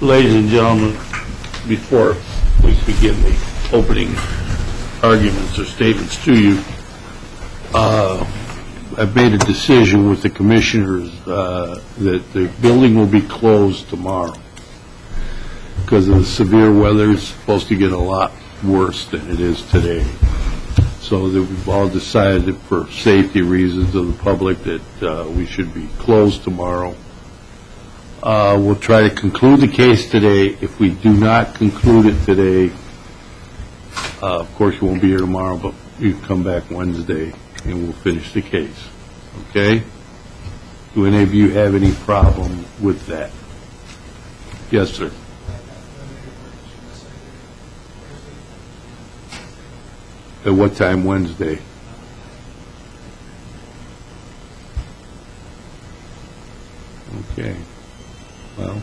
Ladies and gentlemen, before we begin the opening arguments or statements to you, I've made a decision with the commissioners that the building will be closed tomorrow because of the severe weather. It's supposed to get a lot worse than it is today. So that we've all decided that for safety reasons of the public that we should be closed tomorrow. We'll try to conclude the case today. If we do not conclude it today, of course you won't be here tomorrow, but you can come back Wednesday and we'll finish the case. Okay? Do any of you have any problem with that? Yes, sir. At what time Wednesday? Okay. Well,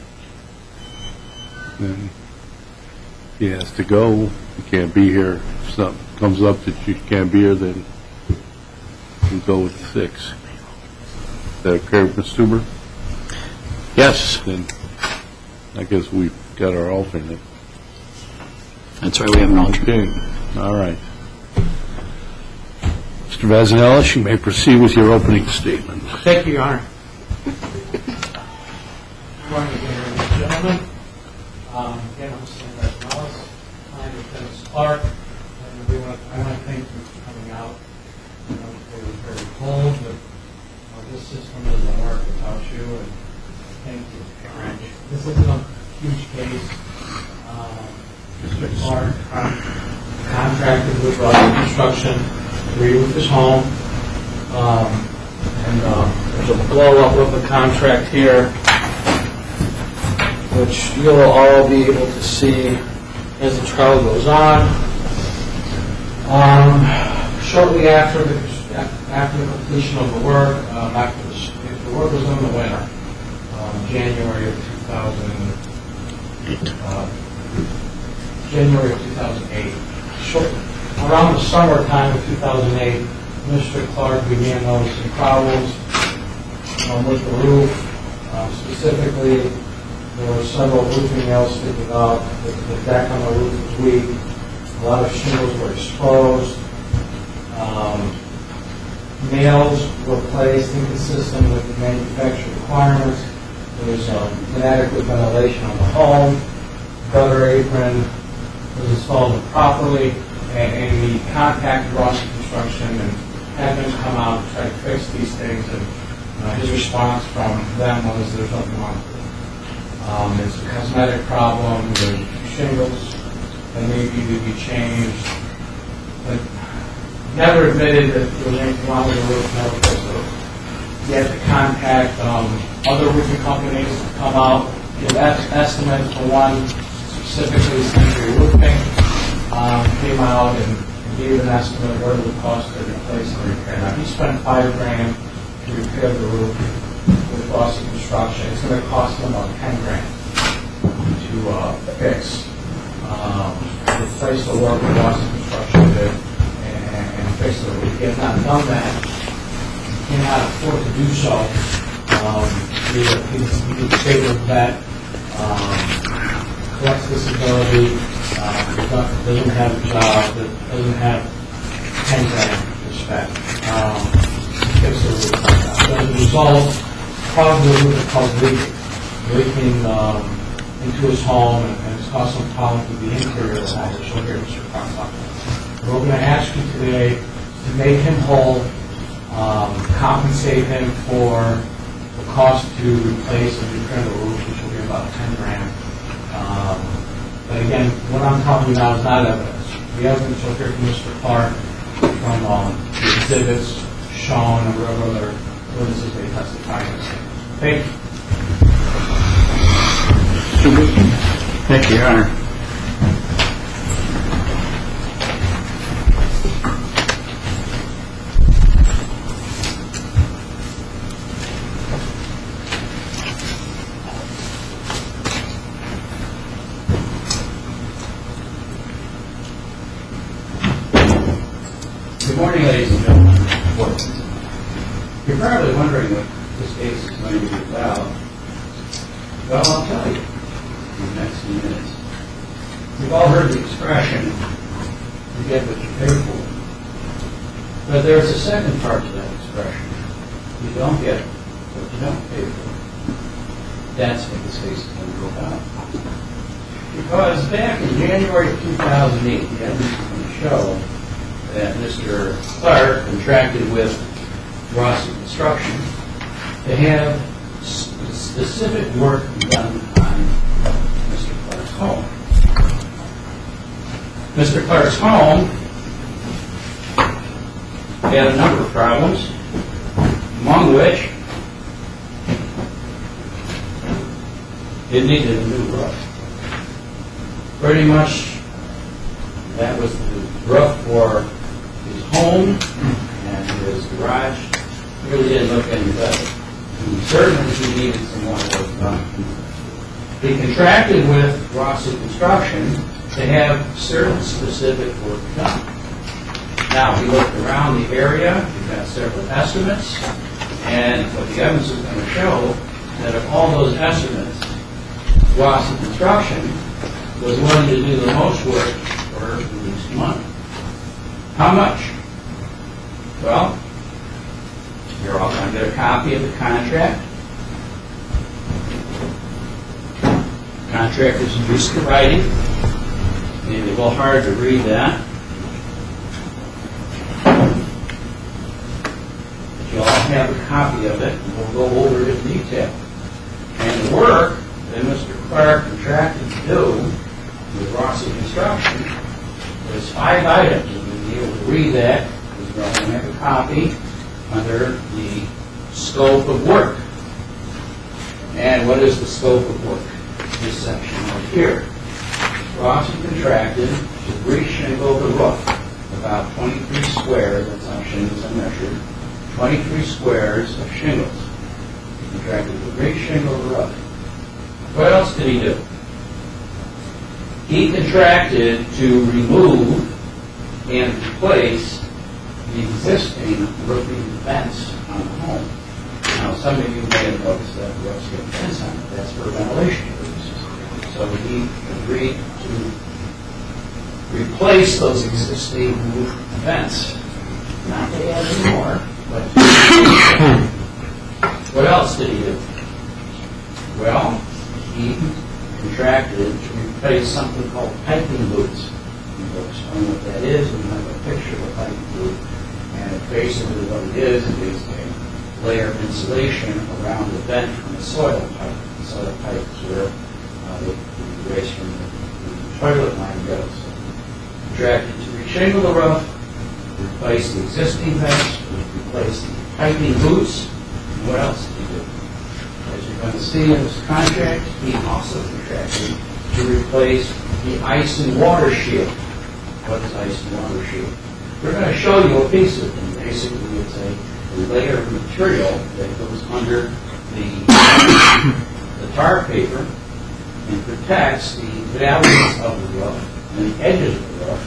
then he has to go. He can't be here. If something comes up that you can't be here, then you go with 6. Is that okay, Mr. Stuber? Yes. Then I guess we've got our alternate. That's right, we have an alternate. Okay. All right. Mr. Vazanelis, you may proceed with your opening statement. Thank you, Your Honor. Good morning again, ladies and gentlemen. Again, I'm Stan Vazanelis, client of Dennis Clark, and I want to thank you for coming out. It was very cold, but this system doesn't work without you, and thank you very much. This isn't a huge case. Mr. Clark contracted with Rossi Construction to re-roof his home, and there's a blow-up of the contract here, which you'll all be able to see as the trial goes on. Shortly after the completion of the work, if the work was done in the winter, January of 2008. Around the summertime of 2008, Mr. Clark began noticing problems with the roof. Specifically, there were several roofing nails sticking out. The deck on the roof was weak. A lot of shingles were exposed. Nails were placed inconsistent with the manufacturer requirements. There was inadequate ventilation on the home. Gutter apron was installed improperly, and we contacted Rossi Construction and had them come out and try to fix these things. And his response from them was, "There's nothing wrong with it. It's a cosmetic problem. There's shingles that maybe need to be changed." But never admitted that there was anything wrong with the roof. Never fixed the roof. He had to contact other roofing companies to come out, give estimates for one, specifically Century Roofing, came out and gave an estimate of what it would cost to replace and repair. Now, he spent $5,000 to repair the roof with Rossi Construction. It's going to cost him about $10,000 to fix, replace the work that Rossi Construction did and fix the roof. He has not done that. He cannot afford to do so. He's a stable vet, collects disability, doesn't have a job, doesn't have $10,000 to spend. So as a result, probably the roof is called leaking into his home, and it's caused some problems with the interior of the home, which you'll hear Mr. Clark talk about. We're going to ask you today to make him whole, compensate him for the cost to replace and repair the roof, which will be about $10,000. But again, what I'm telling you now is not evidence. The evidence you'll hear from Mr. Clark from the exhibits shown and whatever other witnesses they testify against. Thank you. Thank you, Your Honor. Good morning, ladies and gentlemen. You're probably wondering what this case is going to be about. Well, I'll tell you. We've 60 minutes. We've all heard the expression, you get what you pay for. But there's a second part to that expression. You don't get what you don't pay for. That's what this case is going to go about. Because back in January of 2008, the evidence is going to show that Mr. Clark contracted with Rossi Construction to have specific work done on Mr. Clark's home. Mr. Clark's home had a number of problems, among which it needed a new roof. Pretty much that was the roof for his home and his garage. Really didn't look any better. Certainly he needed some more work done. He contracted with Rossi Construction to have certain specific work done. Now, he looked around the area, he got several estimates, and what the evidence is going to show that of all those estimates, Rossi Construction was willing to do the most work for the least money. How much? Well, you're all going to get a copy of the contract. The contract is reduced to writing. Maybe a little hard to read that. But you all have a copy of it, and we'll go over it in detail. And the work that Mr. Clark contracted to do with Rossi Construction was 5 items. You'll be able to read that. You're going to have a copy under the scope of work. And what is the scope of work? This section right here. Rossi contracted to re-shingle the roof, about 23 squares, that's how shingles are measured, 23 squares of shingles. He contracted to re-shingle the roof. What else did he do? He contracted to remove and replace the existing roofing vents on the home. Now, some of you may have noticed that the roof's got vents on it. That's for ventilation purposes. So he agreed to replace those existing roof vents. Not to add any more, but what else did he do? Well, he contracted to replace something called piping boots. We'll explain what that is. We have a picture of a piping boot. And basically what it is a layer of insulation around the vent from the soil pipe. The soil pipe is where the waste from the toilet line goes. Contracted to re-shingle the roof, replace the existing vents, replace the piping boots. And what else did he do? As you're going to see in this contract, he also contracted to replace the ice and water shield. What is ice and water shield? We're going to show you a piece of it. Basically, it's a layer of material that goes under the tar paper and protects the valleys of the roof and the edges of the roof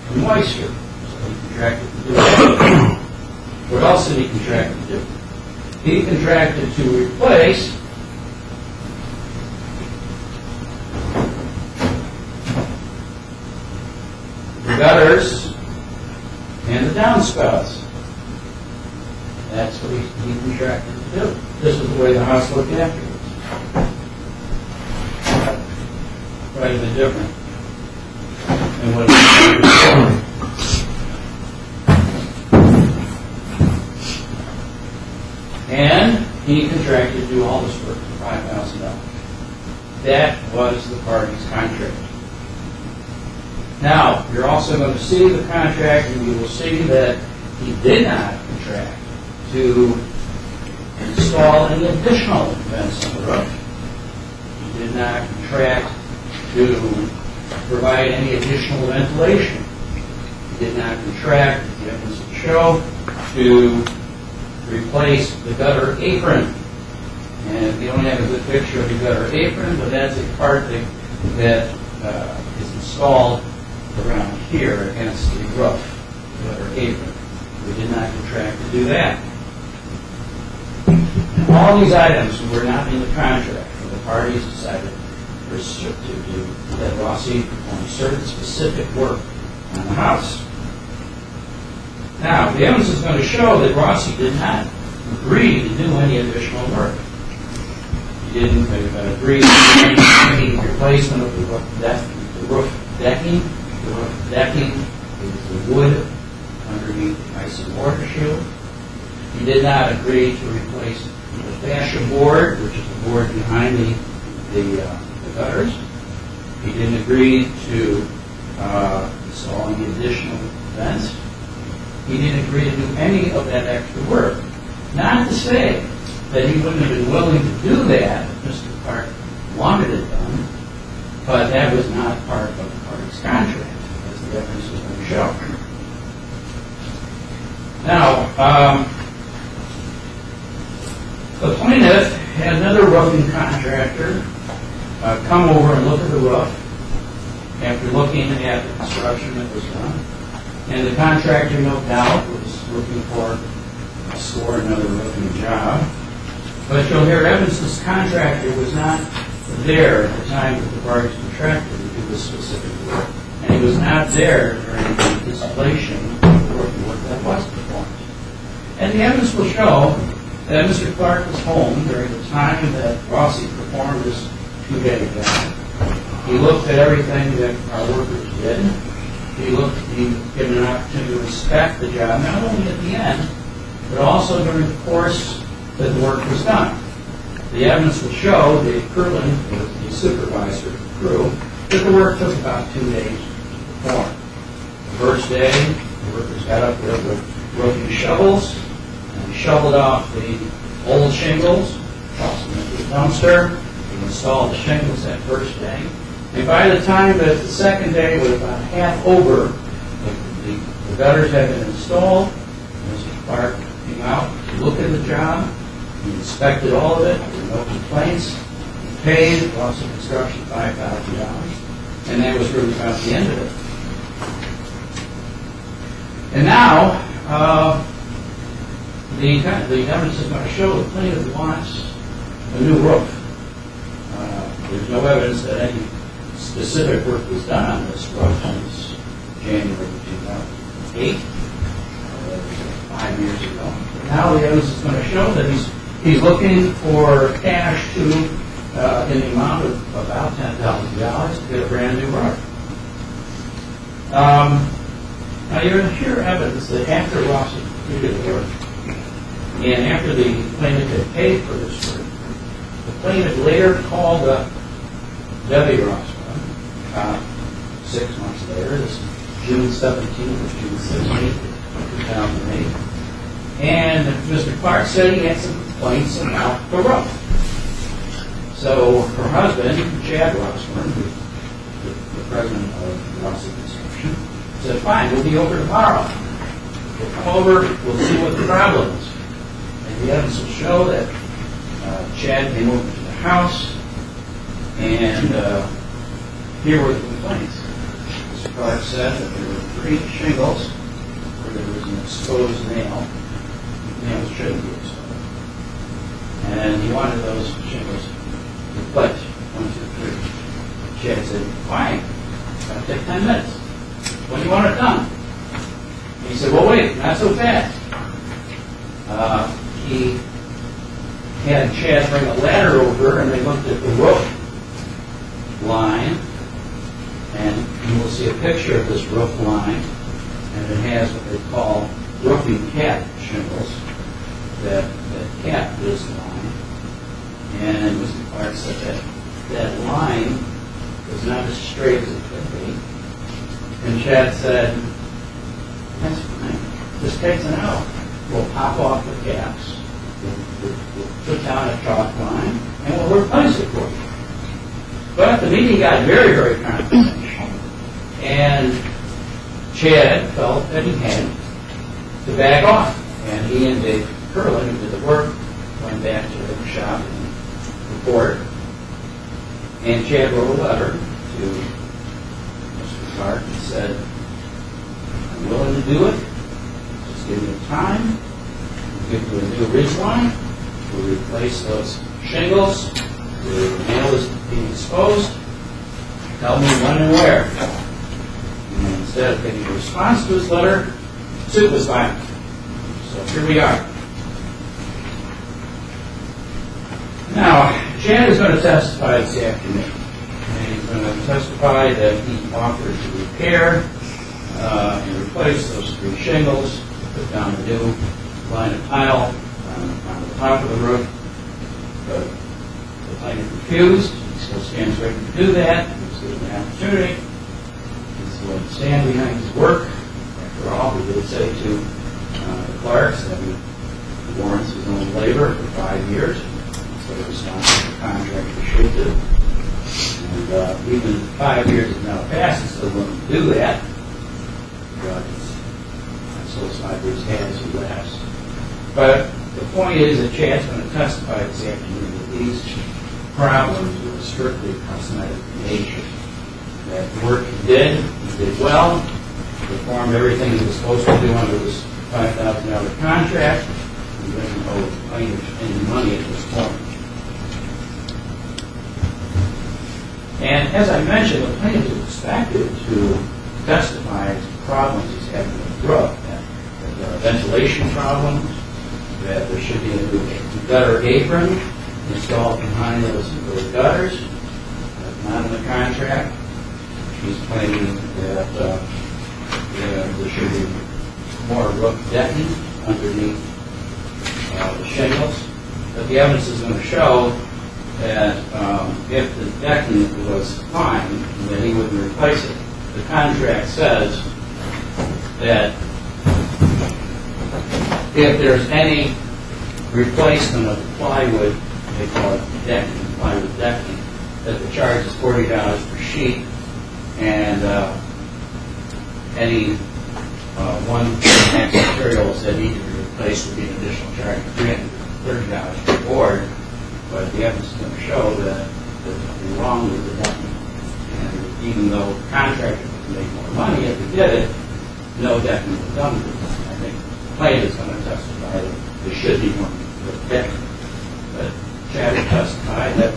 from moisture. So he contracted to do that. What else did he contract to do? He contracted to replace the gutters and the downspouts. That's what he contracted to do. This is the way the house looked afterwards. Quite a bit different than what it was before. And he contracted to do all this work for $5,000. That was the party's contract. Now, you're also going to see the contract, and you will see that he did not contract to install any additional vents on the roof. He did not contract to provide any additional ventilation. He did not contract, as the evidence will show, to replace the gutter apron. And we don't have a good picture of the gutter apron, but that's a part that is installed around here against the roof, the gutter apron. We did not contract to do that. And all these items were not in the contract, and the parties decided to that Rossi performed certain specific work on the house. Now, the evidence is going to show that Rossi did not agree to do any additional work. He didn't agree to any replacement of the roof decking. The roof decking is the wood underneath the ice and water shield. He did not agree to replace the fascia board, which is the board behind the gutters. He didn't agree to install any additional vents. He didn't agree to do any of that extra work. Not to say that he wouldn't have been willing to do that if Mr. Clark wanted it done, but that was not part of the party's contract, as the evidence is going to show. Now, the plaintiff had another roofing contractor come over and look at the roof after looking at the construction that was done. And the contractor, no doubt, was looking for a score another roofing job. But you'll hear evidence this contractor was not there at the time that the parties contracted to do this specific work. And he was not there during the installation of the roofing work that was performed. And the evidence will show that Mr. Clark was home during the time that Rossi performed this two-day job. He looked at everything that our workers did. He given an opportunity to inspect the job, not only at the end, but also during the course that the work was done. The evidence will show that Curlin was the supervisor of the crew, that the work took about 2 days to perform. The first day, the workers got up there with roofing shovels, and shoveled off the old shingles, tossed them into the dumpster. They installed the shingles that first day. And by the time that the second day was about half over, the gutters had been installed. Mr. Clark came out to look at the job. He inspected all of it. There were no complaints. He paid Rossi Construction $5,000. And that was really about the end of it. And now, the evidence is going to show the plaintiff wants a new roof. There's no evidence that any specific work was done on this roof since January 2008, 5 years ago. But now the evidence is going to show that he's looking for cash in the amount of about $10,000 to get a brand new roof. Now you're going to hear evidence that after Rossi completed the work, and after the plaintiff had paid for this work, the plaintiff later called up Debbie Rossman 6 months later, this is June 17th or June 16th, 2008. And Mr. Clark said he had some complaints about the roof. So her husband, Chad Rossman, the president of Rossi Construction, said, fine, we'll be over tomorrow. We'll come over, we'll see what the problem is. And the evidence will show that Chad came over to the house, and here were the complaints. Mr. Clark said that there were 3 shingles where there was an exposed nail. The nails shouldn't be exposed. And he wanted those shingles replaced. 1, 2, 3. Chad said, fine, it's going to take 10 minutes. When do you want it done? And he said, well, wait, not so fast. He had Chad bring a ladder over, and they looked at the roof line, and you will see a picture of this roof line, and it has what they call roofing cap shingles that cap this line. And Mr. Clark said that line was not as straight as it could be. And Chad said, that's fine. This takes an hour. We'll pop off the caps, we'll put down a chalk line, and we'll replace it for you. But the meeting got very, very confidential. And Chad felt that he had to back off. And he and Dave Curlin, who did the work, went back to the shop and reported. And Chad wrote a letter to Mr. Clark and said, I'm willing to do it. Just give me time. We'll give you a new ridge line. We'll replace those shingles. The nail is being exposed. Tell me when and where. And instead of getting a response to his letter, suit was filed. So here we are. Now, Chad is going to testify this afternoon. And he's going to testify that he offered to repair and replace those 3 shingles, put down a new line of tile on the top of the roof. But the plaintiff refused. He still stands ready to do that. He was given the opportunity. He's going to stand behind his work. After all, he did say to the clerks that he warrants his own labor for 5 years. So the response to the contractor should do. And even 5 years has now passed, he's still willing to do that. So those 5 years has elapsed. But the point is that Chad's going to testify this afternoon that these problems were strictly cosmetic in nature. That the work he did well, performed everything he was supposed to do under this $5,000 contract, and he doesn't owe the plaintiff any money at this point. And as I mentioned, the plaintiff is expected to testify as to problems he's having with the roof, that there are ventilation problems, that there should be a new gutter apron installed behind those gutters. That's not in the contract. He's claiming that there should be more roof decking underneath the shingles. But the evidence is going to show that if the decking was fine, then he wouldn't replace it. The contract says that if there's any replacement of the plywood, they call it decking, plywood decking, that the charge is $40 per sheet, and any one next materials that need to be replaced would be an additional charge of $330 per board. But the evidence is going to show that there's nothing wrong with the decking. And even though the contractor would make more money if he did it, no decking was done. I think the plaintiff is going to testify that there should be more decking. But Chad will testify that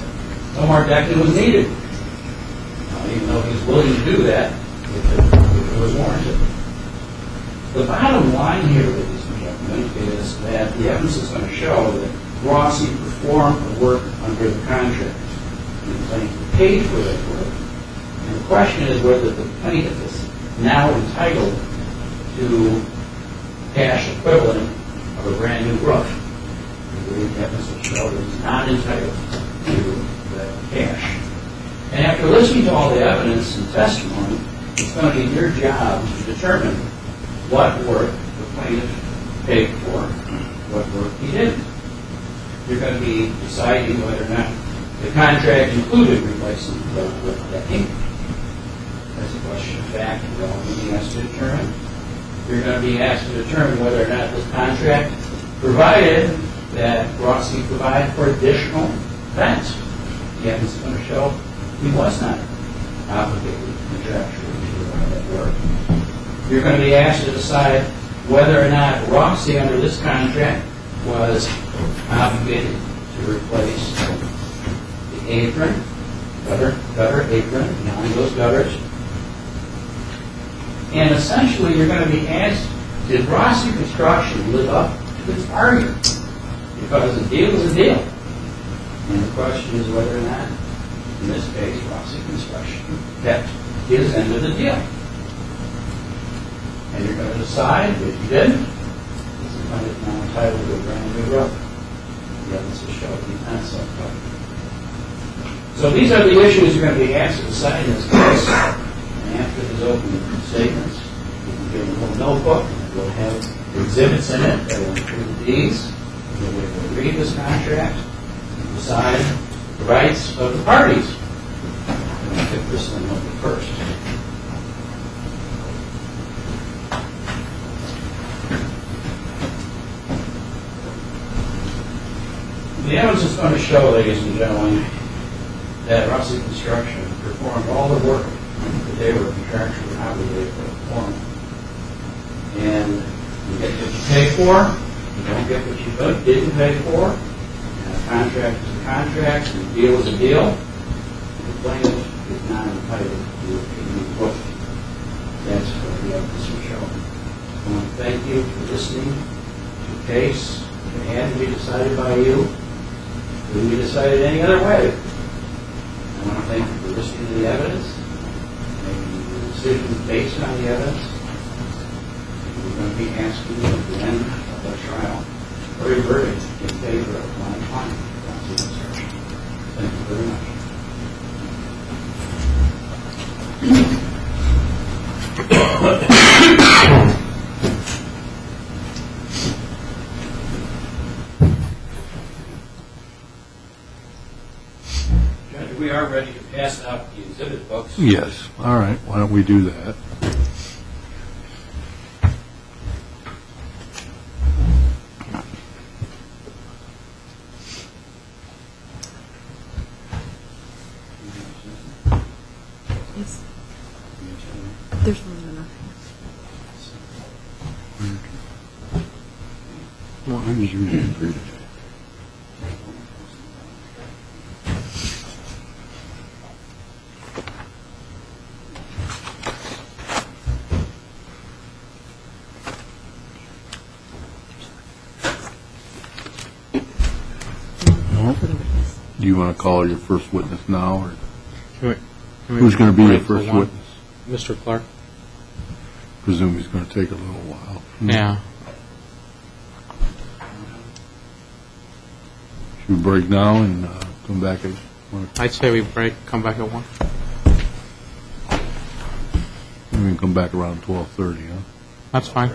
no more decking was needed, even though he was willing to do that if it was warranted. The bottom line here, ladies and gentlemen, is that the evidence is going to show that Rossi performed the work under the contract. And the plaintiff paid for that work. And the question is whether the plaintiff is now entitled to cash equivalent of a brand new roof. I believe the evidence will show that he's not entitled to that cash. And after listening to all the evidence and testimony, it's going to be your job to determine what work the plaintiff paid for, what work he didn't. You're going to be deciding whether or not the contract included replacing the decking. That's a question of fact that you're all going to be asked to determine. You're going to be asked to determine whether or not this contract provided that Rossi provided for additional vents. The evidence is going to show he was not obligated contractually to provide that work. You're going to be asked to decide whether or not Rossi under this contract was obligated to replace the apron, gutter apron, behind those gutters. And essentially you're going to be asked, did Rossi Construction live up to its bargain? Because a deal is a deal. And the question is whether or not, in this case, Rossi Construction kept his end of the deal. And you're going to decide if you didn't, is the plaintiff now entitled to a brand new roof? The evidence will show he's not so entitled. So these are the issues you're going to be asked to decide in this case. And after his opening statements, you can get a little notebook, and we'll have exhibits in it that will include these. You'll be able to read this contract and decide the rights of the parties. I'm going to pick this one over first. The evidence is going to show, ladies and gentlemen, that Rossi Construction performed all the work that they were contractually obligated to perform. And you get what you pay for, you don't get what you didn't pay for, and a contract is a contract, and a deal is a deal. The plaintiff is not entitled entitled to a new book. That's what the evidence will show. I want to thank you for listening to the case. It had to be decided by you. It couldn't be decided any other way. I want to thank you for listening to the evidence, making the decision based on the evidence. We're going to be asking at the end of the trial for a verdict in favor of my client, Rossi Construction. Thank you very much. Judge, we are ready to pass out the exhibit books. Yes, all right, why don't we do that? Yes. There's one enough. Well, I'm just reading it. Do you want to call your first witness now, or who's going to be your first witness? Mr. Clark? Presume he's going to take a little while. Yeah. Should we break now and come back at 1 o'clock? I'd say we break, come back at 1. We can come back around 12:30, huh? That's fine.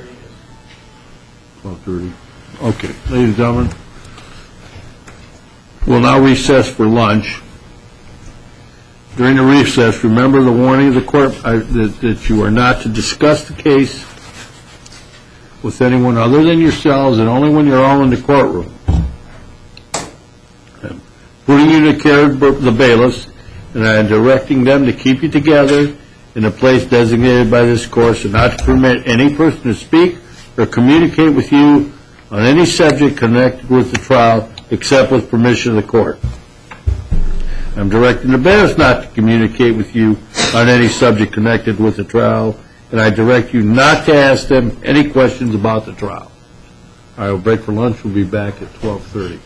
12:30. Okay, ladies and gentlemen, we'll now recess for lunch. During the recess, remember the warning of the court that you are not to discuss the case with anyone other than yourselves, and only when you're all in the courtroom. I'm putting you in the care of the bailiffs, and I am directing them to keep you together in a place designated by this course, and not to permit any person to speak or communicate with you on any subject connected with the trial except with permission of the court. I'm directing the bailiffs not to communicate with you on any subject connected with the trial, and I direct you not to ask them any questions about the trial. All right, we'll break for lunch. We'll be back at 12:30.